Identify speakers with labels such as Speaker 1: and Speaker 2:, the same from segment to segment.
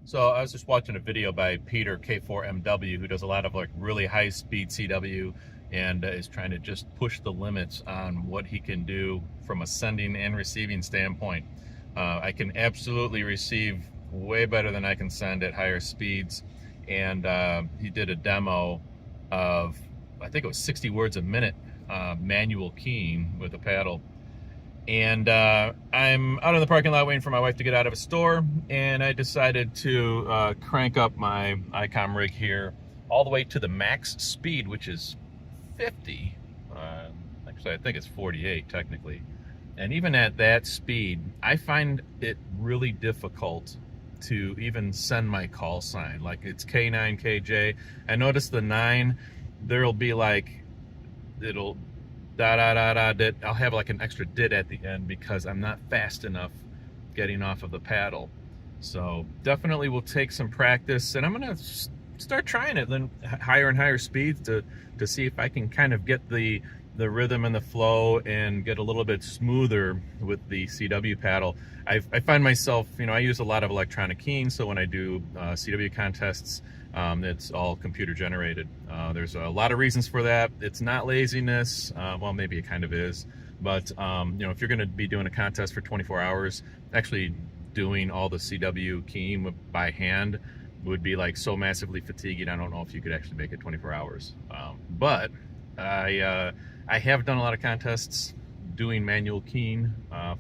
Speaker 1: So I was just watching a video by Peter K4MW, who does a lot of like really high speed CW and is trying to just push the limits on what he can do from a sending and receiving standpoint. I can absolutely receive way better than I can send at higher speeds, and he did a demo of, I think it was 60 words a minute manual keying with a paddle. And I'm out in the parking lot waiting for my wife to get out of a store, and I decided to crank up my ICOM rig here all the way to the max speed, which is 50. Actually, I think it's 48 technically. And even at that speed, I find it really difficult to even send my call sign. Like, it's K9, KJ. I noticed the 9, there'll be like, it'll da da da da dit. I'll have like an extra dit at the end because I'm not fast enough getting off of the paddle. So definitely will take some practice, and I'm gonna start trying it then higher and higher speeds to see if I can kind of get the rhythm and the flow and get a little bit smoother with the CW paddle. I find myself, you know, I use a lot of electronic keying, so when I do CW contests, it's all computer generated. There's a lot of reasons for that. It's not laziness. Well, maybe it kind of is, but you know, if you're going to be doing a contest for 24 hours, actually doing all the CW keying by hand would be like so massively fatiguing. I don't know if you could actually make it 24 hours. But I have done a lot of contests doing manual keying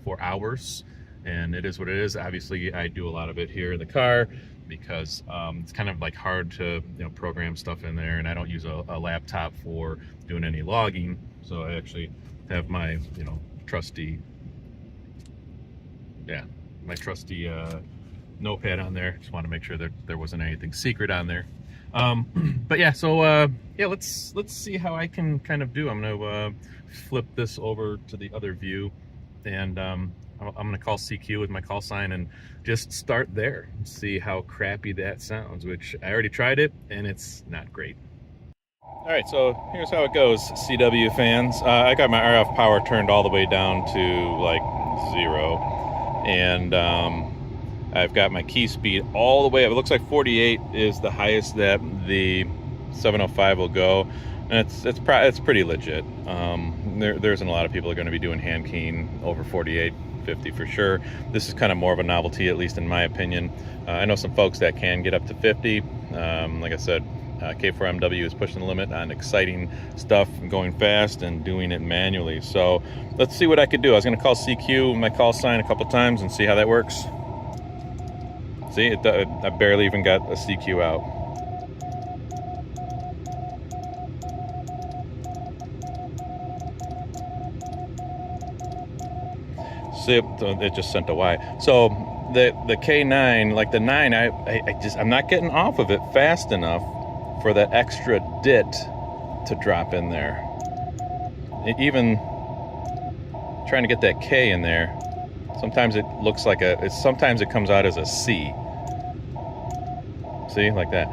Speaker 1: for hours, and it is what it is. Obviously, I do a lot of it here in the car because it's kind of like hard to, you know, program stuff in there, and I don't use a laptop for doing any logging. So I actually have my, you know, trusty notepad on there. Just want to make sure that there wasn't anything secret on there. But yeah, so yeah, let's see how I can kind of do. I'm gonna flip this over to the other view, and I'm gonna call CQ with my call sign and just start there and see how crappy that sounds, which I already tried it and it's not great. All right, so here's how it goes, CW fans. I got my RF power turned all the way down to like 0, and I've got my key speed all the way up. It looks like 48 is the highest that the 705 will go, and it's pretty legit. There isn't a lot of people are going to be doing hand keying over 48, 50 for sure. This is kind of more of a novelty, at least in my opinion. I know some folks that can get up to 50. Like I said, K4MW is pushing the limit on exciting stuff and going fast and doing it manually. So let's see what I could do. I was going to call CQ with my call sign a couple times and see how that works. See, I barely even got a CQ out. See, it just sent a Y. So the K9, like the 9, I'm not getting off of it fast enough for that extra dit to drop in there. Even trying to get that K in there, sometimes it looks like sometimes it comes out as a C. See, like that.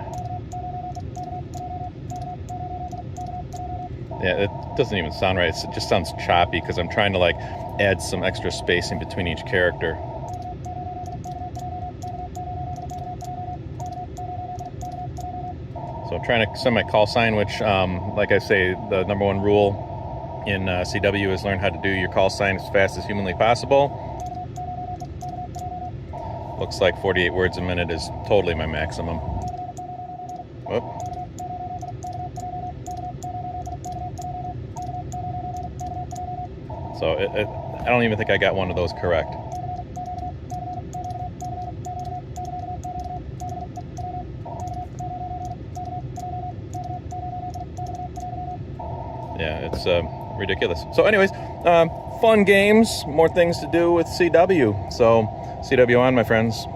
Speaker 1: Yeah, it doesn't even sound right. It just sounds choppy because I'm trying to like add some extra spacing between each character. So I'm trying to send my call sign, which, like I say, the #1 rule in CW is learn how to do your call sign as fast as humanly possible. Looks like 48 words a minute is totally my maximum. Whoop. So I don't even think I got one of those correct. Yeah, it's ridiculous. So anyways, fun games, more things to do with CW. So CW on, my friends.